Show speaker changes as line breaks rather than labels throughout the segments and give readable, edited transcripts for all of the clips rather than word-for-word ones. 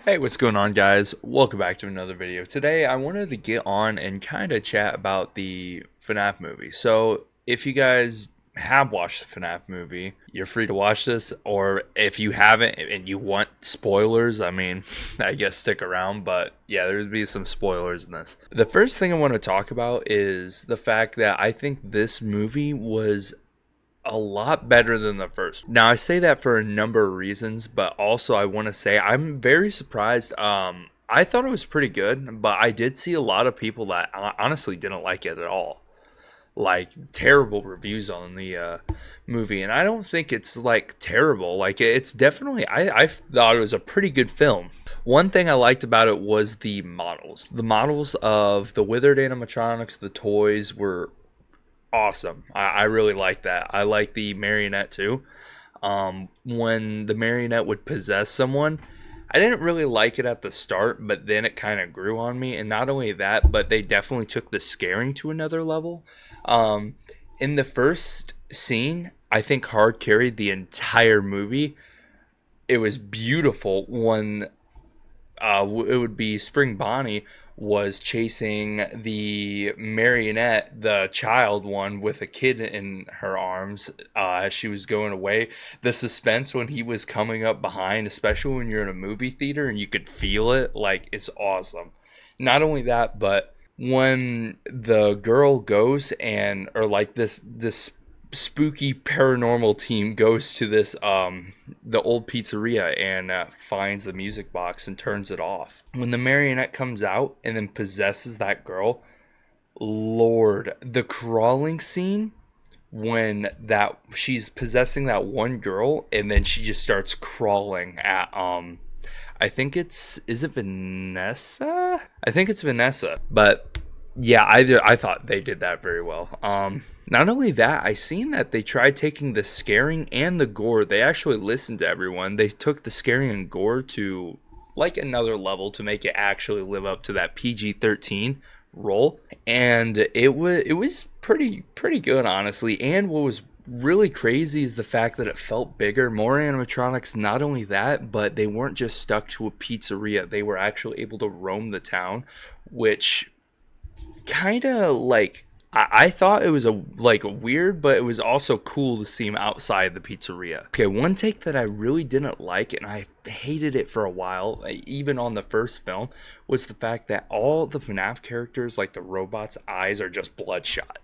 Hey, what's going on, guys? Welcome back to another video. Today I wanted to get on and kind of chat about the FNAF movie. So if you guys have watched the FNAF movie, you're free to watch this, or if you haven't and you want spoilers, I mean, I guess stick around, but yeah, there's be some spoilers in this. The first thing I want to talk about is the fact that I think this movie was a lot better than the first. Now I say that for a number of reasons, but also I want to say I'm very surprised. I thought it was pretty good, but I did see a lot of people that honestly didn't like it at all. Like terrible reviews on the movie, and I don't think it's like terrible. Like it's definitely I thought it was a pretty good film. One thing I liked about it was the models. The models of the withered animatronics, the toys were awesome. I really like that. I like the marionette too. When the marionette would possess someone, I didn't really like it at the start, but then it kind of grew on me. And not only that, but they definitely took the scaring to another level. Um, in the first scene, I think Hard carried the entire movie. It was beautiful when it would be Spring Bonnie was chasing the marionette, the child one with a kid in her arms, as she was going away. The suspense when he was coming up behind, especially when you're in a movie theater and you could feel it, like it's awesome. Not only that, but when the girl goes and or like this spooky paranormal team goes to this the old pizzeria and finds the music box and turns it off. When the marionette comes out and then possesses that girl, Lord, the crawling scene when that she's possessing that one girl and then she just starts crawling at I think it's is it Vanessa? I think it's Vanessa. But yeah, I thought they did that very well. Not only that, I seen that they tried taking the scaring and the gore. They actually listened to everyone. They took the scaring and gore to like another level to make it actually live up to that PG-13 role, and it was pretty good, honestly. And what was really crazy is the fact that it felt bigger, more animatronics. Not only that, but they weren't just stuck to a pizzeria. They were actually able to roam the town, which kind of like I thought it was a like weird, but it was also cool to see him outside the pizzeria. Okay, one take that I really didn't like, and I hated it for a while, even on the first film, was the fact that all the FNAF characters, like the robots' eyes, are just bloodshot.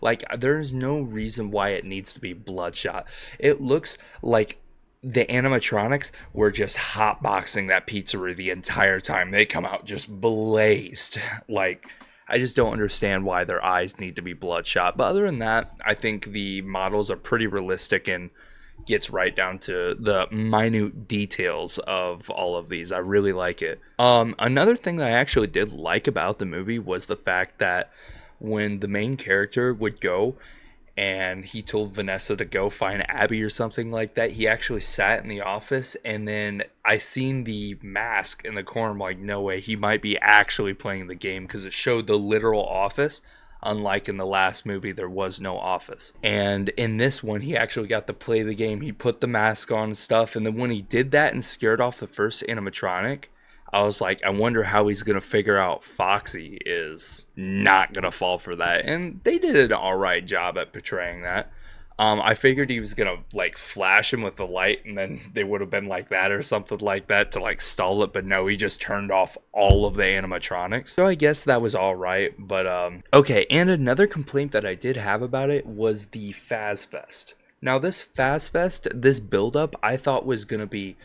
Like there's no reason why it needs to be bloodshot. It looks like the animatronics were just hotboxing that pizzeria the entire time. They come out just blazed. Like I just don't understand why their eyes need to be bloodshot. But other than that, I think the models are pretty realistic and gets right down to the minute details of all of these. I really like it. Another thing that I actually did like about the movie was the fact that when the main character would go and he told Vanessa to go find Abby or something like that, he actually sat in the office, and then I seen the mask in the corner. I'm like, no way, he might be actually playing the game, because it showed the literal office. Unlike in the last movie, there was no office. And in this one, he actually got to play the game. He put the mask on and stuff. And then when he did that and scared off the first animatronic, I was like, I wonder how he's going to figure out Foxy is not going to fall for that. And they did an alright job at portraying that. I figured he was going to like flash him with the light and then they would have been like that or something like that to like stall it. But no, he just turned off all of the animatronics. So I guess that was alright. But okay, and another complaint that I did have about it was the Faz Fest. Now this Faz Fest, this build up, I thought was going to be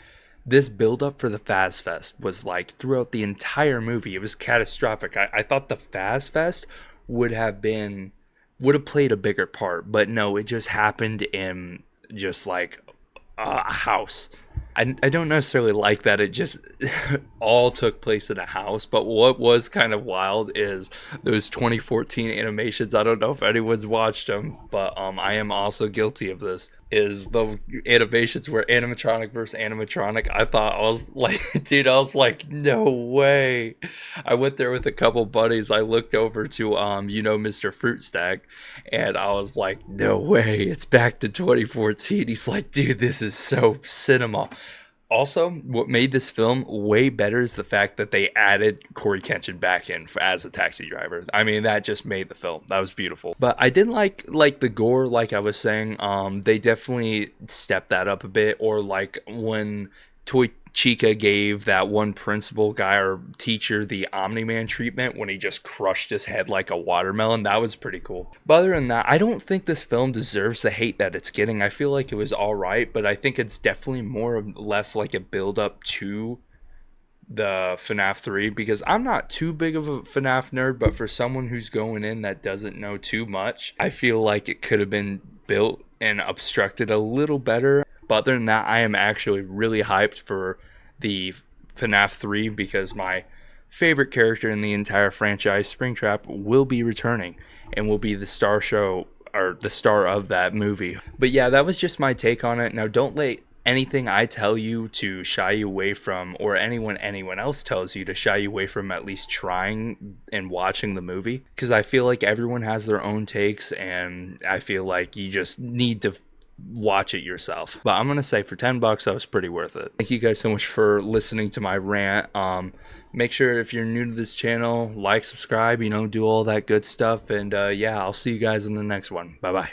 this build up for the Faz Fest was like throughout the entire movie. It was catastrophic. I thought the Faz Fest would have been would have played a bigger part, but no, it just happened in just like a house. I don't necessarily like that it just all took place in a house, but what was kind of wild is those 2014 animations. I don't know if anyone's watched them, but I am also guilty of this. Is the animations where animatronic versus animatronic. I thought I was like, dude, I was like, no way. I went there with a couple buddies. I looked over to Mr. Fruit Stack, and I was like, no way, it's back to 2014. He's like, dude, this is so cinema. Also, what made this film way better is the fact that they added Corey Kenshin back in as a taxi driver. I mean, that just made the film. That was beautiful. But I didn't like the gore, like I was saying. They definitely stepped that up a bit. Or like when Toy Chica gave that one principal guy or teacher the Omni-Man treatment when he just crushed his head like a watermelon. That was pretty cool. But other than that, I don't think this film deserves the hate that it's getting. I feel like it was alright, but I think it's definitely more or less like a build up to the FNAF 3, because I'm not too big of a FNAF nerd, but for someone who's going in that doesn't know too much, I feel like it could have been built and obstructed a little better. But other than that, I am actually really hyped for the FNAF 3 because my favorite character in the entire franchise, Springtrap, will be returning and will be the star show or the star of that movie. But yeah, that was just my take on it. Now, don't let anything I tell you to shy you away from, or anyone else tells you to shy you away from at least trying and watching the movie, because I feel like everyone has their own takes, and I feel like you just need to watch it yourself. But I'm gonna say for $10 that was pretty worth it. Thank you guys so much for listening to my rant. Make sure if you're new to this channel, like, subscribe, do all that good stuff, and yeah, I'll see you guys in the next one. Bye bye.